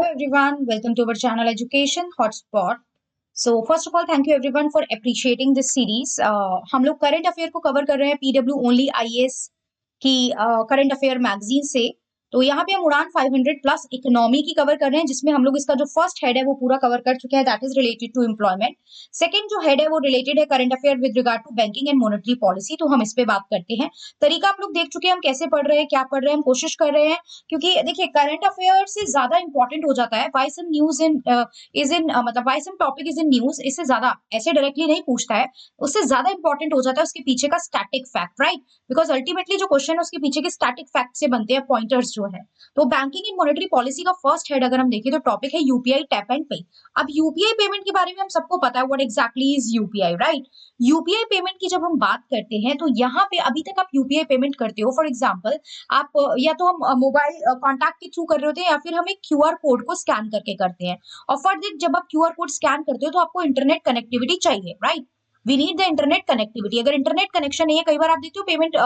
Hello everyone, welcome to our channel Education Hotspot. So first of all, thank you everyone for appreciating this series. हम लोग current affair को cover कर रहे हैं PW only IAS की current affair magazine से। तो यहाँ पे हम उड़ान 500 प्लस इकोनॉमी की कवर कर रहे हैं, जिसमें हम लोग इसका जो फर्स्ट हेड है वो पूरा कवर कर चुके हैं, that is related to employment. Second जो हेड है वो रिलेटेड है current affair with regard to banking and monetary policy, तो हम इस पे बात करते हैं। तरीका आप लोग देख चुके हैं, हम कैसे पढ़ रहे हैं, क्या पढ़ रहे हैं, हम कोशिश कर रहे हैं, क्योंकि देखिए करंट अफेयर से ज्यादा इंपॉर्टेंट हो जाता है व्हाई सम न्यूज इन मतलब why some topic is in news, इससे ज्यादा ऐसे डायरेक्टली नहीं पूछता है, उससे ज्यादा इंपॉर्टेंट हो जाता है उसके पीछे का static fact, right? Because ultimately जो क्वेश्चन है उसके पीछे के स्टैटिक फैक्ट से बनते हैं पॉइंटर्स जो है। तो बैंकिंग एंड मॉनेटरी पॉलिसी का फर्स्ट हेड अगर हम देखें तो टॉपिक है यूपीआई टैप एंड पे। अब यूपीआई पेमेंट के बारे में हम सबको पता है what exactly is UPI, right? UPI payment की जब हम बात करते हैं तो यहाँ पे अभी तक आप यूपीआई पेमेंट करते हो, फॉर एग्जाम्पल आप या तो हम मोबाइल कॉन्टैक्ट के थ्रू कर रहे होते हैं या फिर हम एक क्यूआर कोड को स्कैन करके करते हैं। और फॉर दैट जब आप क्यूआर कोड स्कैन करते हो तो आपको इंटरनेट कनेक्टिविटी चाहिए, right? We need the internet connectivity. अगर इंटरनेट कनेक्शन नहीं है, कई बार आप देखते हो पेमेंट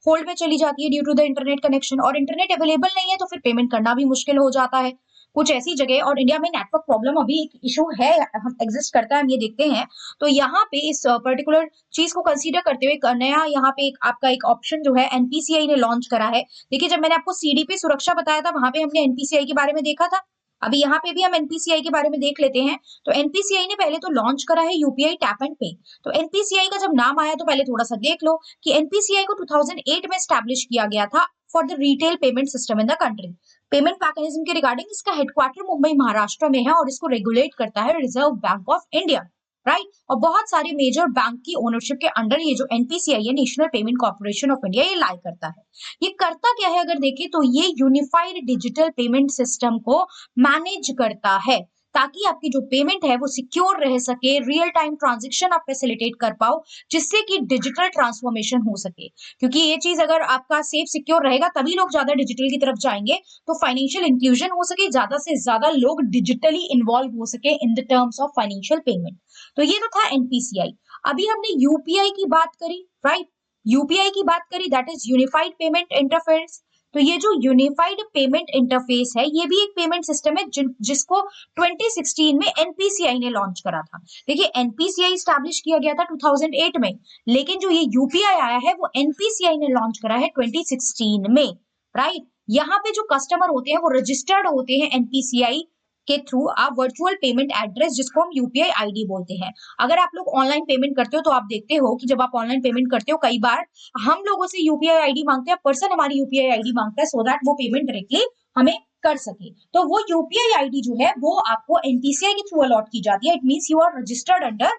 होल्ड पे चली जाती है due to the internet connection, और इंटरनेट अवेलेबल नहीं है तो फिर पेमेंट करना भी मुश्किल हो जाता है कुछ ऐसी जगह। और इंडिया में नेटवर्क प्रॉब्लम अभी एक इशू है, हम एग्जिस्ट करता है, हम ये देखते हैं। तो यहाँ पे इस पर्टिकुलर चीज को कंसीडर करते हुए एक नया यहाँ पे एक आपका एक ऑप्शन जो है एनपीसीआई ने लॉन्च करा है। देखिए जब मैंने आपको सीडीपी सुरक्षा बताया था वहां पे हमने एनपीसीआई के बारे में देखा था, अभी यहाँ पे भी हम एनपीसीआई के बारे में देख लेते हैं। तो एनपीसीआई ने पहले तो लॉन्च करा है यूपीआई टैप एंड पे। तो एनपीसीआई का जब नाम आया तो पहले थोड़ा सा देख लो कि एनपीसीआई को 2008 में स्टैब्लिश किया गया था for the retail payment system in the country. Payment mechanism के रिगार्डिंग इसका हेडक्वार्टर मुंबई महाराष्ट्र में है और इसको रेगुलेट करता है reserve bank of India, right? और बहुत सारे मेजर बैंक की ओनरशिप के अंडर ये जो एनपीसीआई है, national payment corporation of India, ये लाई करता है। ये करता क्या है अगर देखें तो ये यूनिफाइड डिजिटल पेमेंट सिस्टम को मैनेज करता है ताकि आपकी जो पेमेंट है वो सिक्योर रह सके, रियल टाइम ट्रांजेक्शन आप फैसिलिटेट कर पाओ, जिससे कि डिजिटल ट्रांसफॉर्मेशन हो सके। क्योंकि ये चीज अगर आपका सेफ सिक्योर रहेगा तभी लोग ज्यादा डिजिटल की तरफ जाएंगे, तो फाइनेंशियल इंक्लूजन हो सके, ज्यादा से ज्यादा लोग डिजिटली इन्वॉल्व हो सके in the terms of financial payment. तो ये तो था एनपीसीआई। अभी हमने यूपीआई की बात करी, राइट? यूपीआई की बात करी, that is unified payment interface. तो ये जो यूनिफाइड पेमेंट इंटरफेस है ये भी एक पेमेंट सिस्टम है जिसको 2016 में एनपीसीआई ने लॉन्च करा था। देखिए एनपीसीआई स्टैब्लिश किया गया था 2008 में, लेकिन जो ये यूपीआई आया है वो एनपीसीआई ने लॉन्च करा है 2016 में, राइट? यहाँ पे जो कस्टमर होते हैं वो रजिस्टर्ड होते हैं एनपीसीआई के थ्रू आप वर्चुअल पेमेंट एड्रेस, जिसको हम यूपीआई आईडी बोलते हैं। अगर आप लोग ऑनलाइन पेमेंट करते हो तो आप देखते हो कि जब आप ऑनलाइन पेमेंट करते हो कई बार हम लोगों से यूपीआई आईडी मांगते हैं, पर्सन हमारी यूपीआई आईडी मांगता है सो दैट वो पेमेंट डायरेक्टली हमें कर सके। तो वो यूपीआई आईडी जो है वो आपको एनपीसीआई के थ्रू अलॉट की जाती है। It means you are registered under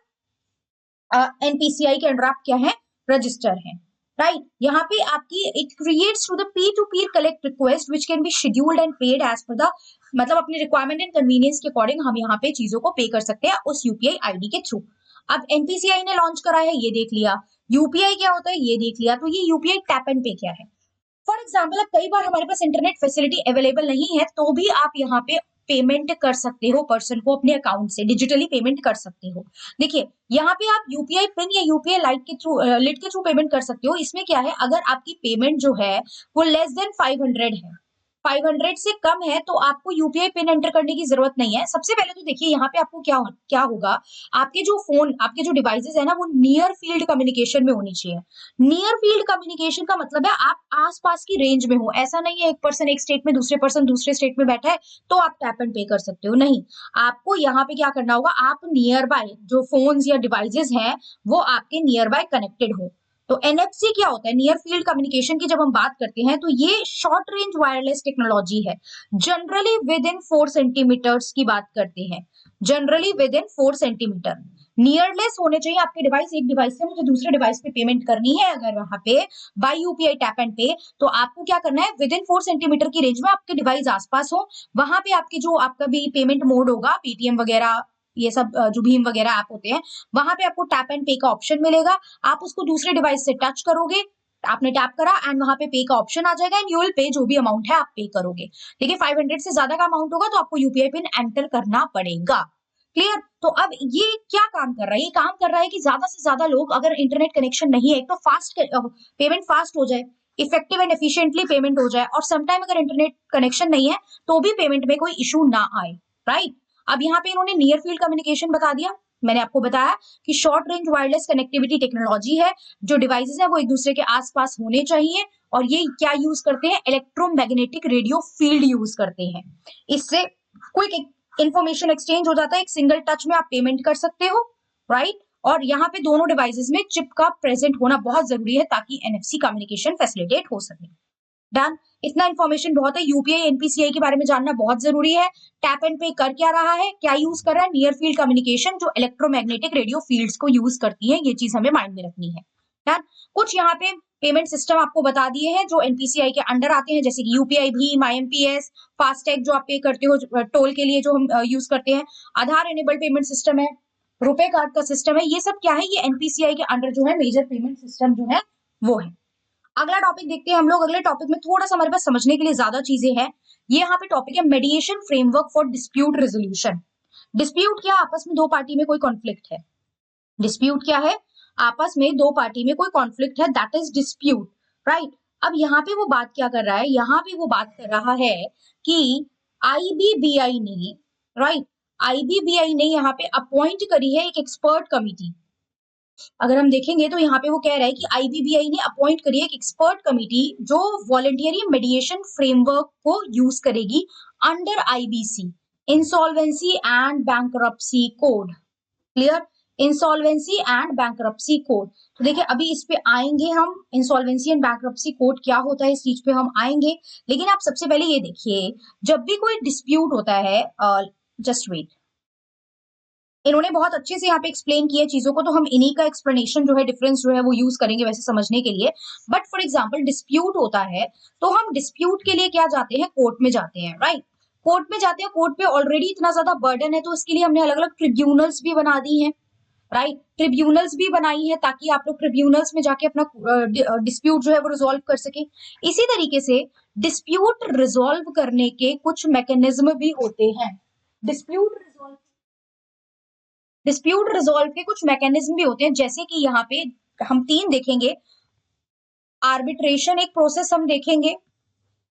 NPCI के अंडर, आप क्या है, रजिस्टर है, राइट? यहाँ पे आपकी it creates through the P to peer collect request which can be scheduled and paid as per the, मतलब अपने रिक्वायरमेंट एंड कन्वीनियंस के अकॉर्डिंग हम यहाँ पे चीजों को पे कर सकते हैं उस यूपीआई आईडी के थ्रू। अब एनपीसीआई ने लॉन्च करा है, ये देख लिया। यूपीआई क्या होता है ये देख लिया। तो ये यूपीआई टैप एंड पे क्या है? फॉर एग्जाम्पल अब कई बार हमारे पास इंटरनेट फैसिलिटी अवेलेबल नहीं है तो भी आप यहाँ पे पेमेंट कर सकते हो, पर्सन को अपने अकाउंट से डिजिटली पेमेंट कर सकते हो। देखिए यहाँ पे आप यूपीआई पिन या यूपीआई लाइट के थ्रू लिट के थ्रू पेमेंट कर सकते हो। इसमें क्या है, अगर आपकी पेमेंट जो है वो लेस देन 500 है, 500 से कम है, तो आपको यूपीआई पिन एंटर करने की जरूरत नहीं है। सबसे पहले तो देखिए यहाँ पे आपको क्या होगा, आपके जो फोन, आपके जो डिवाइसेस है ना, वो नियर फील्ड कम्युनिकेशन में होनी चाहिए। नियर फील्ड कम्युनिकेशन का मतलब है आप आसपास की रेंज में हो। ऐसा नहीं है एक पर्सन एक स्टेट में, दूसरे पर्सन दूसरे स्टेट में बैठा है तो आप टैप एंड पे कर सकते हो, नहीं। आपको यहाँ पे क्या करना होगा, आप नियर बाय जो फोन या डिवाइसेस हैं वो आपके नियर बाय कनेक्टेड हो। तो एनएफसी क्या होता है, नियर फील्ड कम्युनिकेशन की जब हम बात करते हैं तो ये शॉर्ट रेंज वायरलेस टेक्नोलॉजी है। जनरली विद इन 4 सेंटीमीटर्स की बात करते हैं, जनरली विद इन 4 सेंटीमीटर। नियरलेस होने चाहिए आपके डिवाइस, एक डिवाइस से मुझे दूसरे डिवाइस पे पेमेंट करनी है अगर वहां पे बाय यूपीआई टैप एंड पे, तो आपको क्या करना है, विद इन 4 सेंटीमीटर की रेंज में आपके डिवाइस आसपास हो, वहां पे आपके जो आपका भी पेमेंट मोड होगा, पेटीएम वगैरह ये सब जो भीम वगैरह ऐप होते हैं, वहां पे आपको टैप एंड पे का ऑप्शन मिलेगा। आप उसको दूसरे डिवाइस से टच करोगे, आपने टैप करा एंड वहां पे पे का ऑप्शन आ जाएगा एंड यू विल पे जो भी अमाउंट है आप पे करोगे। देखिए 500 से ज्यादा का अमाउंट होगा तो आपको यूपीआई पिन एंटर करना पड़ेगा। क्लियर? तो अब ये क्या काम कर रहा है, ये काम कर रहा है कि ज्यादा से ज्यादा लोग, अगर इंटरनेट कनेक्शन नहीं है, एक तो फास्ट पेमेंट फास्ट हो जाए, इफेक्टिव एंड एफिशिएंटली पेमेंट हो जाए, और समटाइम अगर इंटरनेट कनेक्शन नहीं है तो भी पेमेंट में कोई इशू ना आए, राइट। अब यहाँ पे इन्होंने नियर फील्ड कम्युनिकेशन बता दिया। मैंने आपको बताया कि short range wireless connectivity technology है, जो डिवाइसेस है वो एक दूसरे के आसपास होने चाहिए, और ये क्या यूज करते हैं, इलेक्ट्रोमैग्नेटिक रेडियो फील्ड यूज करते हैं। इससे क्विक इंफॉर्मेशन एक्सचेंज हो जाता है, एक सिंगल टच में आप पेमेंट कर सकते हो, राइट। और यहाँ पे दोनों डिवाइसेस में चिप का प्रेजेंट होना बहुत जरूरी है ताकि एनएफसी कम्युनिकेशन फैसिलिटेट हो सके। डन, इतना इन्फॉर्मेशन बहुत है। यूपीआई एनपीसीआई के बारे में जानना बहुत जरूरी है। टैप एंड पे कर क्या रहा है, क्या यूज कर रहा है, नियर फील्ड कम्युनिकेशन जो इलेक्ट्रोमैग्नेटिक रेडियो फील्ड्स को यूज करती है, ये चीज हमें माइंड में रखनी है। डन, कुछ यहाँ पे पेमेंट सिस्टम आपको बता दिए हैं जो एनपीसीआई के अंडर आते हैं, जैसे कि यूपीआई, भीम, आईएमपीएस, फास्टैग जो आप पे करते हो टोल के लिए जो हम यूज करते हैं, आधार एनेबल्ड पेमेंट सिस्टम है, रुपए कार्ड का सिस्टम है, ये सब क्या है, ये एनपीसीआई के अंडर जो है मेजर पेमेंट सिस्टम जो है वो है। अगला टॉपिक देखते हैं हम लोग। अगले टॉपिक में थोड़ा सा हमारे पास समझने के लिए ज्यादा चीजें हैं। ये यहाँ पे टॉपिक है मेडिएशन framework for dispute resolution. Dispute क्या, आपस में दो पार्टी में कोई कॉन्फ्लिक्ट है। डिस्प्यूट क्या है, आपस में दो पार्टी में कोई कॉन्फ्लिक्ट है, दैट इज डिस्प्यूट, राइट। अब यहाँ पे वो बात क्या कर रहा है, यहाँ पे वो बात कर रहा है कि आईबीबीआई ने, राइट, आईबीबीआई ने यहाँ पे अपॉइंट करी है एक एक्सपर्ट कमिटी। अगर हम देखेंगे तो यहाँ पे वो कह रहा है कि आईबीबीआई ने अपॉइंट करी है एक एक्सपर्ट कमिटी जो वॉलंटियरी मेडिएशन फ्रेमवर्क को यूज करेगी under IBC, insolvency and bankruptcy code. Clear, insolvency and bankruptcy code. तो देखिए अभी इस पे आएंगे हम, इंसॉल्वेंसी एंड बैंकरप्सी कोड क्या होता है इस चीज पे हम आएंगे, लेकिन आप सबसे पहले ये देखिए, जब भी कोई डिस्प्यूट होता है, जस्ट वेट, इन्होंने बहुत अच्छे से यहाँ पे एक्सप्लेन किया चीजों को, तो हम इन्हीं का एक्सप्लेनेशन जो है, डिफरेंस जो है वो यूज करेंगे वैसे समझने के लिए। बट फॉर एग्जांपल डिस्प्यूट होता है तो हम डिस्प्यूट के लिए क्या जाते हैं, कोर्ट में जाते हैं, राइट। कोर्ट में जाते हैं, कोर्ट पे ऑलरेडी इतना ज्यादा बर्डन है, तो इसके लिए हमने अलग अलग ट्रिब्यूनल्स भी बना दी हैं, राइट। ट्रिब्यूनल्स भी बनाई है ताकि आप लोग ट्रिब्यूनल्स में जाके अपना डिस्प्यूट जो है वो रिजोल्व कर सके। इसी तरीके से डिस्प्यूट रिजोल्व करने के कुछ मैकेनिज्म भी होते हैं। डिस्प्यूट रिजोल्व के कुछ मैकेनिज्म भी होते हैं, जैसे कि यहाँ पे हम तीन देखेंगे। आर्बिट्रेशन एक प्रोसेस हम देखेंगे,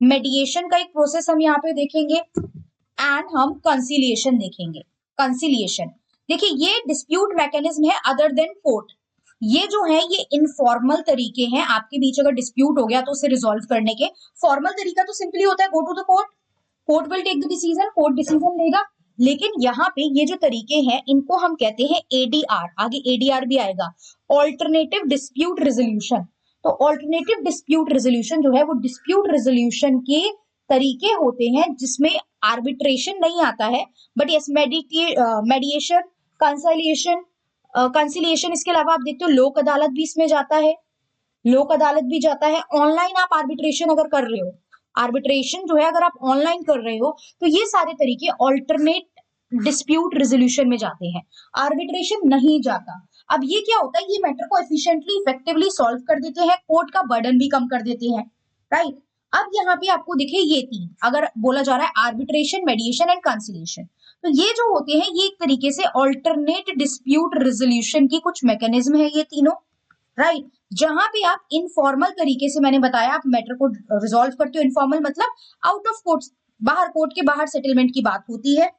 मेडिएशन का एक प्रोसेस हम यहाँ पे देखेंगे, एंड हम कंसिलिएशन देखेंगे। कंसिलिएशन देखिए, ये डिस्प्यूट मैकेनिज्म है अदर देन कोर्ट। ये जो है ये इनफॉर्मल तरीके हैं, आपके बीच अगर डिस्प्यूट हो गया तो उसे रिजोल्व करने के। फॉर्मल तरीका तो सिंपली होता है go to the court, court will take the decision, court decision लेगा। लेकिन यहाँ पे ये जो तरीके हैं इनको हम कहते हैं एडीआर, आगे एडीआर भी आएगा, ऑल्टरनेटिव डिस्प्यूट रेजोल्यूशन। तो ऑल्टरनेटिव डिस्प्यूट रेजोल्यूशन जो है वो डिस्प्यूट रेजोल्यूशन के तरीके होते हैं जिसमें आर्बिट्रेशन नहीं आता है, बट यस मेडिएशन, कंसिलिएशन, कंसिलिएशन, इसके अलावा आप देखते हो लोक अदालत भी इसमें जाता है, लोक अदालत भी जाता है। ऑनलाइन आप आर्बिट्रेशन अगर कर रहे हो, आर्बिट्रेशन जो है अगर आप ऑनलाइन कर रहे हो, तो ये सारे तरीके ऑल्टरनेट डिस्प्यूट रेजोल्यूशन में जाते हैं, आर्बिट्रेशन नहीं जाता। अब ये क्या होता है, ये मैटर को एफिशिएंटली इफेक्टिवली सॉल्व कर देते हैं, कोर्ट का बर्डन भी कम कर देते हैं, राइट। अब यहाँ पे आपको दिखे ये तीन, अगर बोला जा रहा है आर्बिट्रेशन, मेडिएशन एंड कंसिलिएशन, तो ये जो होते हैं ये एक तरीके से ऑल्टरनेट डिस्प्यूट रेजोल्यूशन की कुछ मैकेनिज्म है ये तीनों, राइट। जहां पे आप इनफॉर्मल तरीके से, मैंने बताया, आप मैटर को रिजॉल्व करते हो। इनफॉर्मल मतलब आउट ऑफ कोर्ट, बाहर, कोर्ट के बाहर सेटलमेंट की बात होती है।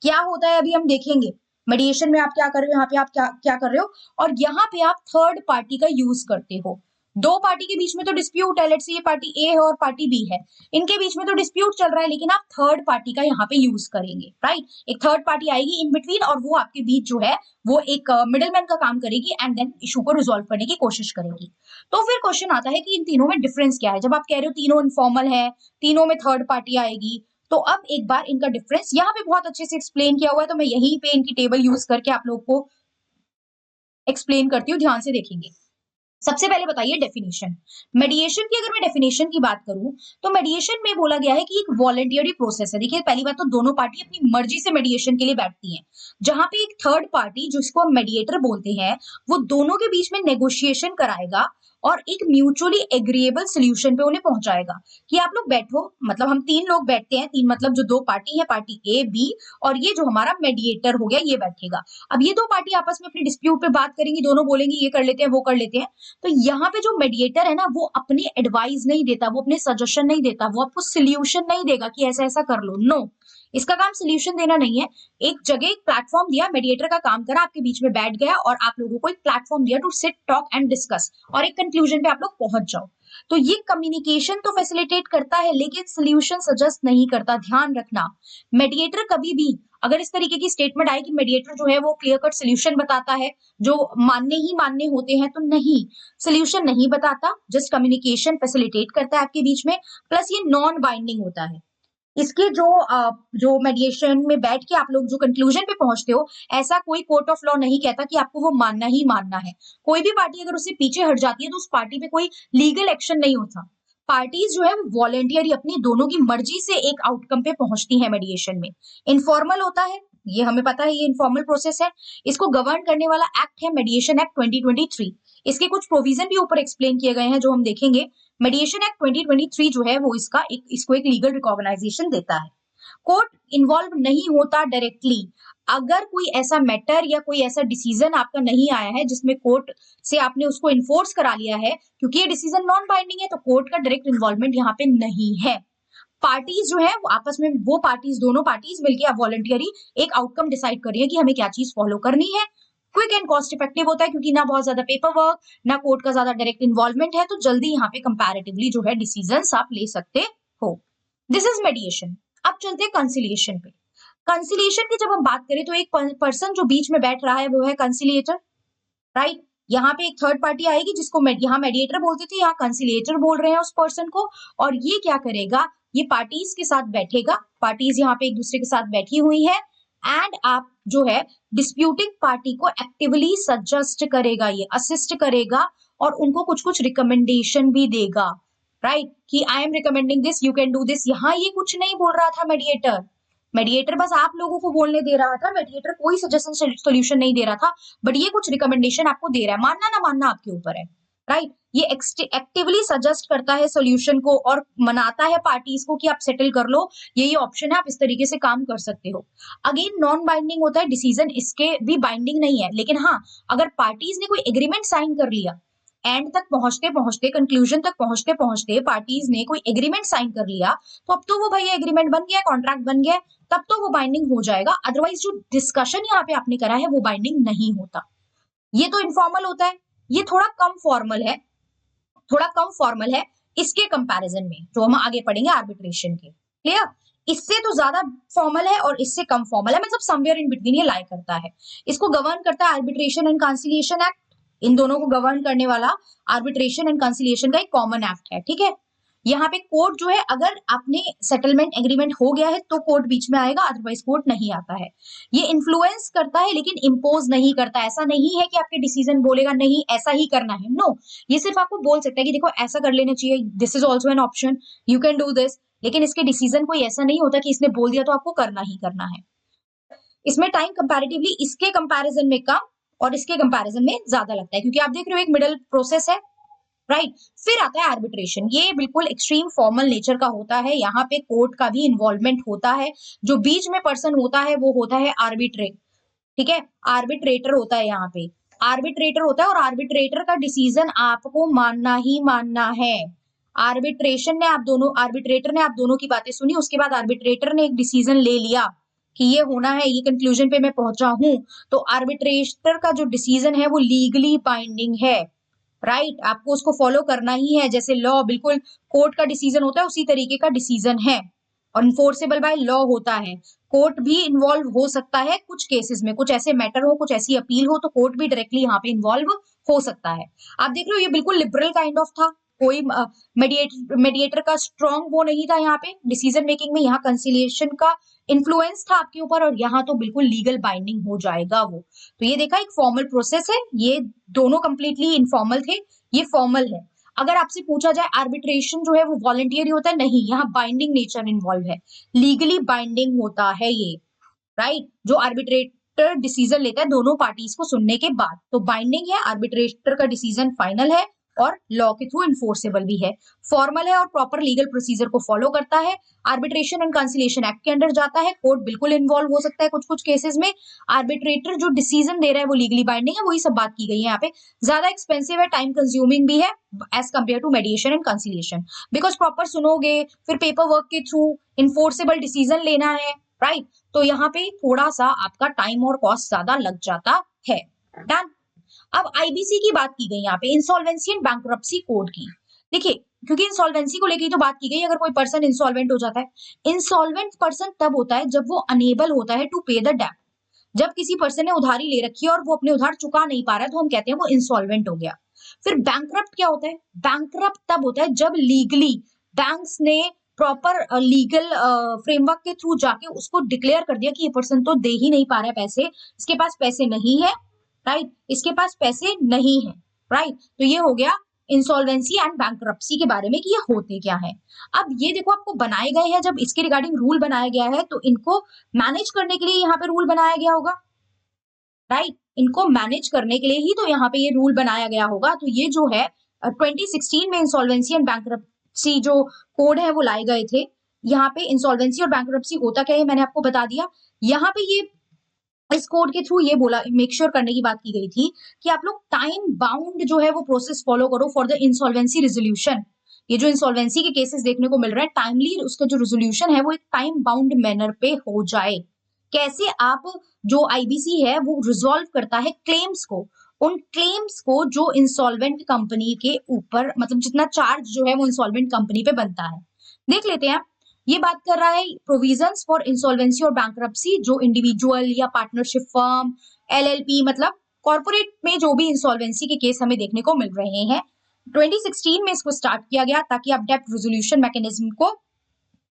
क्या होता है अभी हम देखेंगे। मेडिएशन में आप क्या कर रहे हो, यहाँ पे आप क्या कर रहे हो, और यहाँ पे आप थर्ड पार्टी का यूज करते हो। दो पार्टी के बीच में तो डिस्प्यूट है, लेट्स से ये पार्टी ए है और पार्टी बी है, इनके बीच में तो डिस्प्यूट चल रहा है, लेकिन आप थर्ड पार्टी का यहाँ पे यूज करेंगे, राइट। एक थर्ड पार्टी आएगी इन बिटवीन और वो आपके बीच जो है वो एक मिडलमैन का काम करेगी एंड देन इशू को रिजोल्व करने की कोशिश करेगी। तो फिर क्वेश्चन आता है कि इन तीनों में डिफरेंस क्या है। जब आप कह रहे हो तीनों इनफॉर्मल है, तीनों में थर्ड पार्टी आएगी, तो अब एक बार इनका डिफरेंस यहाँ पे बहुत अच्छे से एक्सप्लेन किया हुआ है, तो मैं यहीं पे इनकी टेबल यूज करके आप लोग को एक्सप्लेन करती हूँ, ध्यान से देखेंगे। सबसे पहले बताइए डेफिनेशन। मेडिएशन की अगर मैं डेफिनेशन की बात करूं तो मेडिएशन में बोला गया है कि एक वॉलंटियरी प्रोसेस है। देखिए पहली बात तो दोनों पार्टी अपनी मर्जी से मेडिएशन के लिए बैठती हैं, जहां पे एक थर्ड पार्टी जिसको हम मेडिएटर बोलते हैं वो दोनों के बीच में नेगोशिएशन कराएगा और एक म्यूचुअली एग्रीएबल सोल्यूशन पे उन्हें पहुंचाएगा कि आप लोग बैठो, मतलब हम 3 लोग बैठते हैं, 3 मतलब जो 2 पार्टी है, पार्टी ए, बी और ये जो हमारा मेडिएटर हो गया ये बैठेगा। अब ये 2 पार्टी आपस में अपने डिस्प्यूट पे बात करेंगी, दोनों बोलेंगी ये कर लेते हैं, वो कर लेते हैं। तो यहाँ पे जो मेडिएटर है ना वो अपनी एडवाइस नहीं देता, वो अपने सजेशन नहीं देता, वो आपको सोल्यूशन नहीं देगा कि ऐसा ऐसा कर लो, नो। इसका काम सोल्यूशन देना नहीं है। एक जगह एक प्लेटफॉर्म दिया, मेडिएटर का काम करा, आपके बीच में बैठ गया और आप लोगों को एक प्लेटफॉर्म दिया to sit talk and discuss और एक कंक्लूजन पे आप लोग पहुंच जाओ। तो ये कम्युनिकेशन तो फैसिलिटेट करता है लेकिन सोल्यूशन सजेस्ट नहीं करता, ध्यान रखना। मेडिएटर कभी भी अगर इस तरीके की स्टेटमेंट आए कि मेडिएटर जो है वो क्लियर कट सोल्यूशन बताता है जो मानने ही मानने होते हैं, तो नहीं, सोल्यूशन नहीं बताता, जस्ट कम्युनिकेशन फैसिलिटेट करता है आपके बीच में। प्लस ये नॉन बाइंडिंग होता है। इसके जो मेडिएशन में बैठ के आप लोग जो कंक्लूजन पे पहुंचते हो, ऐसा कोई कोर्ट ऑफ लॉ नहीं कहता कि आपको वो मानना ही मानना है। कोई भी पार्टी अगर उससे पीछे हट जाती है तो उस पार्टी पे कोई लीगल एक्शन नहीं होता। पार्टीज जो है वो वॉलंटियरली अपनी दोनों की मर्जी से एक आउटकम पे पहुंचती है मेडिएशन में। इनफॉर्मल होता है, ये हमें पता है, ये इनफॉर्मल प्रोसेस है। इसको गवर्न करने वाला एक्ट है मेडिएशन एक्ट 2023। इसके कुछ प्रोविजन भी ऊपर एक्सप्लेन किए गए हैं जो हम देखेंगे। मेडिएशन एक्ट 2023 जो है वो इसको एक लीगल रिकॉग्नाइजेशन देता है। कोर्ट इन्वॉल्व नहीं होता डायरेक्टली। अगर कोई ऐसा मैटर या कोई ऐसा डिसीजन आपका नहीं आया है जिसमें कोर्ट से आपने उसको इन्फोर्स करा लिया है, क्योंकि ये डिसीजन नॉन बाइंडिंग है तो कोर्ट का डायरेक्ट इन्वॉल्वमेंट यहाँ पे नहीं है। पार्टीज जो है वो आपस में, वो पार्टीज, दोनों पार्टीज मिलकर आप वॉलंटियरी एक आउटकम डिसाइड कर रही है कि हमें क्या चीज फॉलो करनी है। क्विक एंड कॉस्ट इफेक्टिव होता है क्योंकि ना बहुत ज्यादा पेपर वर्क, ना कोर्ट का ज्यादा डायरेक्ट इन्वॉल्वमेंट है, तो जल्दी यहाँ पे कंपैरेटिवली जो है डिसीजंस आप ले सकते हो। This is मेडिएशन। अब चलते हैं कंसिलिएशन पे। कंसिलिएशन की जब हम बात करें तो एक पर्सन जो बीच में बैठ रहा है वो है कंसिलिएटर, राइट। यहाँ पे एक थर्ड पार्टी आएगी जिसको यहाँ मेडिएटर बोलते थे, यहाँ कंसिलिएटर बोल रहे हैं उस पर्सन को। और ये क्या करेगा, ये पार्टीज के साथ बैठेगा, पार्टीज यहाँ पे एक दूसरे के साथ बैठी हुई है, एंड आप जो है डिस्प्यूटिंग पार्टी को एक्टिवली सजेस्ट करेगा, ये असिस्ट करेगा और उनको कुछ कुछ रिकमेंडेशन भी देगा, राइट, कि I am recommending this, you can do this. यहाँ ये कुछ नहीं बोल रहा था मेडिएटर, मेडिएटर बस आप लोगों को बोलने दे रहा था, मेडिएटर कोई सजेशन सोल्यूशन नहीं दे रहा था, बट ये कुछ रिकमेंडेशन आपको दे रहा है, मानना ना मानना आपके ऊपर है, राइट। ये एक्टिवली सजेस्ट करता है सोल्यूशन को और मनाता है पार्टीज को कि आप सेटल कर लो, ये ऑप्शन है, आप इस तरीके से काम कर सकते हो। अगेन नॉन बाइंडिंग होता है डिसीजन, इसके भी बाइंडिंग नहीं है, लेकिन हाँ अगर पार्टीज ने कोई एग्रीमेंट साइन कर लिया, एंड तक पहुंचते पहुंचते, कंक्लूजन तक पहुंचते पहुंचते पार्टीज ने कोई एग्रीमेंट साइन कर लिया, तो अब तो वो भैया एग्रीमेंट बन गया, कॉन्ट्रैक्ट बन गया, तब तो वो बाइंडिंग हो जाएगा। अदरवाइज जो डिस्कशन यहाँ पे आपने करा है वो बाइंडिंग नहीं होता। ये तो इनफॉर्मल होता है, ये थोड़ा कम फॉर्मल है, थोड़ा कम फॉर्मल है इसके कंपैरिजन में जो हम आगे पढ़ेंगे आर्बिट्रेशन के। क्लियर? इससे तो ज्यादा फॉर्मल है और इससे कम फॉर्मल है, मतलब समवेयर इन बिटवीन ये लाई करता है। इसको गवर्न करता है आर्बिट्रेशन एंड कंसिलिएशन एक्ट। इन दोनों को गवर्न करने वाला आर्बिट्रेशन एंड कंसिलिएशन का एक कॉमन एक्ट है, ठीक है। यहाँ पे कोर्ट जो है, अगर आपने सेटलमेंट एग्रीमेंट हो गया है तो कोर्ट बीच में आएगा, अदरवाइज कोर्ट नहीं आता है। ये इन्फ्लुएंस करता है लेकिन इम्पोज नहीं करता। ऐसा नहीं है कि आपके डिसीजन बोलेगा नहीं ऐसा ही करना है, नो। ये सिर्फ आपको बोल सकता है कि देखो ऐसा कर लेना चाहिए, this is also an option, you can do this, लेकिन इसके डिसीजन कोई ऐसा नहीं होता कि इसने बोल दिया तो आपको करना ही करना है। इसमें टाइम कंपैरेटिवली इसके कंपैरिजन में कम और इसके कंपैरिजन में ज्यादा लगता है, क्योंकि आप देख रहे हो एक मिडल प्रोसेस है, राइट। फिर आता है आर्बिट्रेशन, ये बिल्कुल एक्सट्रीम फॉर्मल नेचर का होता है, यहाँ पे कोर्ट का भी इन्वॉल्वमेंट होता है। जो बीच में पर्सन होता है वो होता है आर्बिट्रेट, ठीक है, आर्बिट्रेटर होता है यहाँ पे, आर्बिट्रेटर होता है और आर्बिट्रेटर का डिसीजन आपको मानना ही मानना है। आर्बिट्रेटर ने आप दोनों की बातें सुनी, उसके बाद आर्बिट्रेटर ने एक डिसीजन ले लिया कि ये होना है, ये कंक्लूजन पे मैं पहुंचा हूं, तो आर्बिट्रेटर का जो डिसीजन है वो लीगली बाइंडिंग है, राइट। आपको उसको फॉलो करना ही है, जैसे लॉ बिल्कुल कोर्ट का डिसीजन होता है उसी तरीके का डिसीजन है और इन्फोर्सेबल बाय लॉ होता है। कोर्ट भी इन्वॉल्व हो सकता है कुछ केसेस में, कुछ ऐसे मैटर हो, कुछ ऐसी अपील हो, तो कोर्ट भी डायरेक्टली यहाँ पे इन्वॉल्व हो सकता है। आप देख रहे हो ये बिल्कुल लिबरल काइंड ऑफ था, कोई मेडिएटर का स्ट्रॉन्ग वो नहीं था यहाँ पे डिसीजन मेकिंग में, यहाँ कंसिलिएशन का इन्फ्लुएंस था आपके ऊपर और यहाँ तो बिल्कुल लीगल बाइंडिंग हो जाएगा वो। तो ये देखा, एक फॉर्मल प्रोसेस है, ये दोनों कंप्लीटली इनफॉर्मल थे, ये फॉर्मल है। अगर आपसे पूछा जाए आर्बिट्रेशन जो है वो वॉलंटियरी होता है, नहीं, यहाँ बाइंडिंग नेचर इन्वॉल्व है, लीगली बाइंडिंग होता है ये, राइट। जो आर्बिट्रेटर डिसीजन लेता है दोनों पार्टीज को सुनने के बाद, तो बाइंडिंग है, आर्बिट्रेटर का डिसीजन फाइनल है, और लॉ के थ्रू इन्फोर्सेबल भी है, फॉर्मल है और प्रॉपर लीगल प्रोसीजर को फॉलो करता है, आर्बिट्रेशन एंड कंसिलिएशन एक्ट के अंडर जाता है, कोर्ट बिल्कुल इन्वॉल्व हो सकता है कुछ कुछ केसेस में, आर्बिट्रेटर जो डिसीजन दे रहा है वो लीगली बाइंडिंग है, वही सब बात की गई है यहाँ पे, ज्यादा एक्सपेंसिव है, टाइम कंज्यूमिंग भी है as compare to mediation and conciliation, because proper सुनोगे, फिर पेपर वर्क के थ्रू इन्फोर्सेबल डिसीजन लेना है, राइट, तो यहाँ पे थोड़ा सा आपका टाइम और कॉस्ट ज्यादा लग जाता है। डन। अब आईबीसी की बात की गई यहाँ पे, इंसॉल्वेंसी एंड बैंक्रप्सी कोड की। देखिए, क्योंकि इंसॉल्वेंसी को लेकर तो बात की गई, अगर कोई पर्सन इंसॉल्वेंट हो जाता है, इंसॉल्वेंट पर्सन तब होता है जब वो अनेबल होता है टू पे द डेट, जब किसी पर्सन ने उधारी ले रखी है और वो अपने उधार चुका नहीं पा रहा है, तो हम कहते हैं वो इंसॉल्वेंट हो गया। फिर बैंक्रप्ट क्या होता है? बैंक्रप्ट तब होता है जब लीगली बैंक्स ने प्रॉपर लीगल फ्रेमवर्क के थ्रू जाके उसको डिक्लेयर कर दिया कि ये पर्सन तो दे ही नहीं पा रहा है पैसे, इसके पास पैसे नहीं है, राइट, इसके पास पैसे नहीं है, राइट, तो ये हो गया इंसॉल्वेंसी एंड बैंक्रप्सी के बारे में कि ये होते क्या है। अब ये देखो आपको बनाए गए हैं, जब इसके रिगार्डिंग रूल बनाया गया है तो इनको मैनेज करने के लिए यहाँ पे रूल बनाया गया होगा, राइट, इनको मैनेज करने के लिए ही तो यहाँ पे ये रूल बनाया गया होगा। तो ये जो है 2016 में इंसॉल्वेंसी एंड बैंक्रप्सी जो कोड है वो लाए गए थे। यहाँ पे इंसॉल्वेंसी और बैंक्रप्सी होता क्या है मैंने आपको बता दिया। यहाँ पे ये इस कोड के थ्रू ये बोला, मेक श्योर करने की बात की गई थी कि आप लोग टाइम बाउंड जो है वो प्रोसेस फॉलो करो फॉर द इंसॉल्वेंसी रेजोल्यूशन। ये जो इंसॉल्वेंसी के केसेस देखने को मिल रहा है, टाइमली उसका जो रेजोल्यूशन है वो एक टाइम बाउंड मैनर पे हो जाए। कैसे? आप जो आईबीसी है वो रिजॉल्व करता है क्लेम्स को, उन क्लेम्स को जो इंसॉल्वेंट कंपनी के ऊपर, मतलब जितना चार्ज जो है वो इंसॉल्वेंट कंपनी पे बनता है। देख लेते हैं, ये बात कर रहा है प्रोविजंस फॉर इंसॉल्वेंसी और बैंक्रप्सी, जो इंडिविजुअल या पार्टनरशिप फर्म, एलएलपी, मतलब कॉर्पोरेट में जो भी इंसॉल्वेंसी के केस हमें देखने को मिल रहे हैं, 2016 में इसको स्टार्ट किया गया ताकि आप डेब्ट रेजोल्यूशन मैकेनिज्म को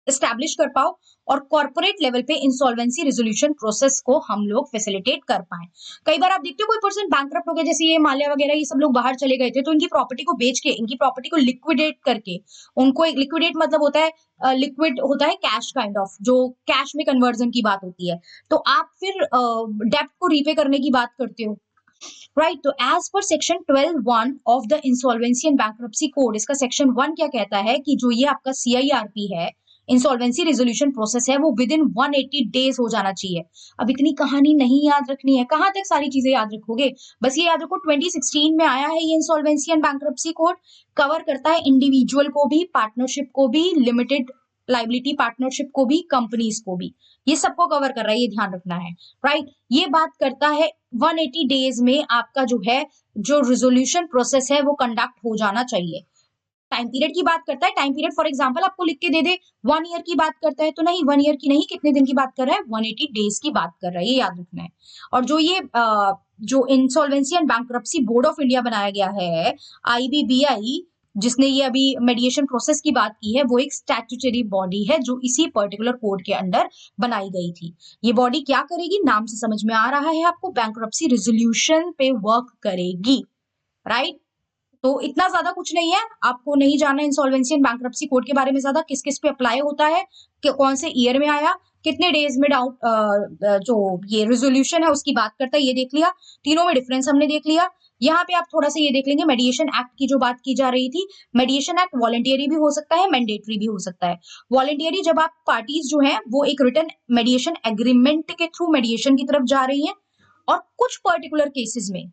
एस्टैब्लिश कर पाओ और कॉर्पोरेट लेवल पे इंसॉल्वेंसी रेजोल्यूशन प्रोसेस को हम लोग फैसिलिटेट कर पाए। कई बार आप देखते हो कोई पर्सन बैंकरप्ट हो गया, जैसे ये माल्या वगैरह, ये सब लोग बाहर चले गए थे, तो इनकी प्रॉपर्टी को बेच के, इनकी प्रॉपर्टी को लिक्विडेट करके, उनको एक लिक्विडेट मतलब होता है लिक्विड होता है कैश काइंड ऑफ, जो कैश में कन्वर्जन की बात होती है, तो आप फिर डेप्ट को रीपे करने की बात करते हो, राइट। तो as per section 12(1) of the insolvency and bankruptcy code, इसका सेक्शन 1 क्या कहता है कि जो ये आपका सीआईआरपी है, इंसॉल्वेंसी रेजोल्यूशन प्रोसेस है, वो विद इन 180 डेज हो जाना चाहिए। अब इतनी कहानी नहीं याद रखनी है, कहां तक सारी चीजें याद रखोगे, बस ये याद रखो 2016 में आया है ये insolvency and bankruptcy code, cover करता है इंडिविजुअल को भी, पार्टनरशिप को भी, लिमिटेड लाइबिलिटी पार्टनरशिप को भी, कंपनीज को भी, ये सबको कवर कर रहा है, ये ध्यान रखना है, राइट। ये बात करता है 180 डेज में आपका जो है जो रेजोल्यूशन प्रोसेस है वो कंडक्ट हो जाना चाहिए। टाइम पीरियड की बात करता है, टाइम पीरियड फॉर एग्जांपल आपको लिख के दे दे 1 ईयर की बात करता है, तो नहीं 1 ईयर की नहीं, कितने दिन की बात कर रहा है, 180 डेज की बात कर रहा है, ये याद रखना है। और जो ये जो insolvency and bankruptcy board of India बनाया गया है, आईबीबीआई, जिसने ये अभी मेडिएशन प्रोसेस की बात की है, वो एक स्टैट्यूटरी बॉडी है जो इसी पर्टिकुलर कोड के अंडर बनाई गई थी। ये बॉडी क्या करेगी, नाम से समझ में आ रहा है आपको, बैंक्रप्सी रेजोल्यूशन पे वर्क करेगी, राइट। तो इतना ज्यादा कुछ नहीं है, आपको नहीं जानना इंसॉल्वेंसी एंड बैंक्रप्सी कोड के बारे में ज्यादा, किस किस पे अप्लाई होता है, कि कौन से ईयर में आया, कितने डेज में डाउट जो ये रेजोल्यूशन है उसकी बात करता है, ये देख लिया, तीनों में डिफरेंस हमने देख लिया। यहाँ पे आप थोड़ा सा ये देख लेंगे, मेडिएशन एक्ट की जो बात की जा रही थी, मेडिएशन एक्ट वॉलंटियरी भी हो सकता है, मैंडेटरी भी हो सकता है। वॉलंटियरी जब आप पार्टीज जो है वो एक रिटन मेडिएशन एग्रीमेंट के थ्रू मेडिएशन की तरफ जा रही है, और कुछ पर्टिकुलर केसेस में,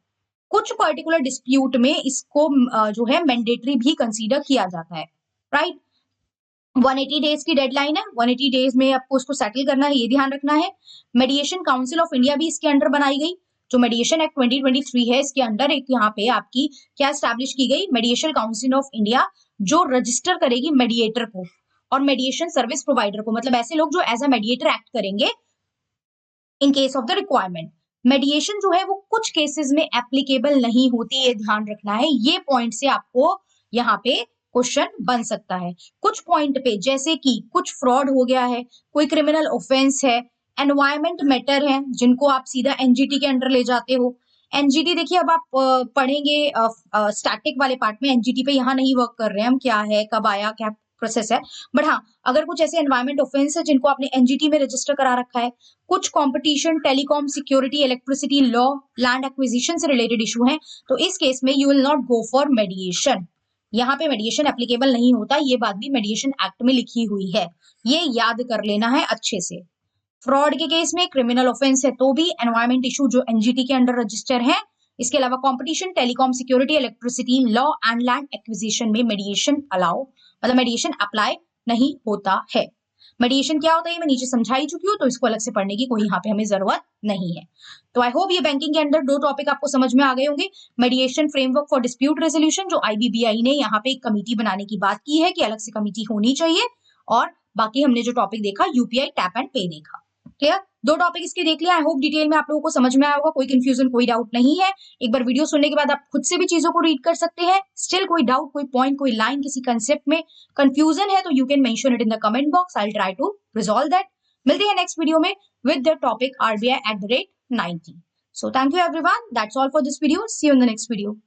कुछ पर्टिकुलर डिस्प्यूट में इसको जो है मैंडेटरी भी कंसीडर किया जाता है, राइट। 180 डेज की डेडलाइन है, 180 डेज में आपको उसको सेटल करना है, ये ध्यान रखना है। मेडिएशन काउंसिल ऑफ इंडिया भी इसके अंडर बनाई गई, जो मेडिएशन एक्ट 2023 है, इसके अंडर एक यहाँ पे आपकी क्या स्टैब्लिश की गई, मेडिएशन काउंसिल ऑफ इंडिया, जो रजिस्टर करेगी मेडिएटर को और मेडिएशन सर्विस प्रोवाइडर को, मतलब ऐसे लोग जो एज अ मेडिएटर एक्ट करेंगे in case of the requirement. मेडिएशन जो है वो कुछ केसेस में एप्लीकेबल नहीं होती, ये ध्यान रखना है, ये पॉइंट से आपको यहाँ पे क्वेश्चन बन सकता है। कुछ पॉइंट पे, जैसे कि कुछ फ्रॉड हो गया है, कोई क्रिमिनल ऑफेंस है, एनवायरमेंट मैटर है, जिनको आप सीधा एनजीटी के अंडर ले जाते हो। एनजीटी देखिए, अब आप पढ़ेंगे स्टैटिक वाले पार्ट में, एनजीटी पे यहाँ नहीं वर्क कर रहे हैं हम, क्या है, कब आया, क्या प्रोसेस है। बट हाँ, अगर कुछ ऐसे एनवायरमेंट ऑफेंस है जिनको आपने एनजीटी में रजिस्टर करा रखा है, कुछ competition, telecom, security, electricity, law, land acquisition से रिलेटेड इशू है, तो इस केस में you will not go for मेडिएशन। यहाँ पे मेडिएशन एप्लीकेबल नहीं होता, ये बात भी मेडिएशन एक्ट में लिखी हुई है, ये याद कर लेना है अच्छे से। फ्रॉड के केस में क्रिमिनल ऑफेंस है तो भी एनवायरमेंट इशू जो एनजीटी के अंडर रजिस्टर है, इसके अलावा competition, telecom, security, electricity, law and land acquisition में मेडिएशन अलाउ, मतलब मेडिएशन अप्लाई नहीं होता है। मेडिएशन क्या होता है मैं नीचे समझा ही चुकी हूँ, तो इसको अलग से पढ़ने की कोई यहाँ पे हमें जरूरत नहीं है। तो आई होप ये बैंकिंग के अंदर 2 टॉपिक आपको समझ में आ गए होंगे। मेडिएशन फ्रेमवर्क फॉर डिस्प्यूट रेजोल्यूशन, जो आईबीबीआई ने यहाँ पे एक कमिटी बनाने की बात की है कि अलग से कमिटी होनी चाहिए, और बाकी हमने जो टॉपिक देखा यूपीआई टैप एंड पे देखा। क्लियर? 2 टॉपिक इसके देख लिया। आई होप डिटेल में आप लोगों को समझ में आया होगा, कोई कंफ्यूजन, कोई डाउट नहीं है। एक बार वीडियो सुनने के बाद आप खुद से भी चीजों को रीड कर सकते हैं। स्टिल कोई डाउट, कोई पॉइंट, कोई लाइन, किसी कंसेप्ट में कंफ्यूजन है तो you can mention it in the comment box, I will try to resolve that. मिलते हैं नेक्स्ट वीडियो में with the topic RBI @ 90। So thank you everyone, that's all for this video, see you in the next video.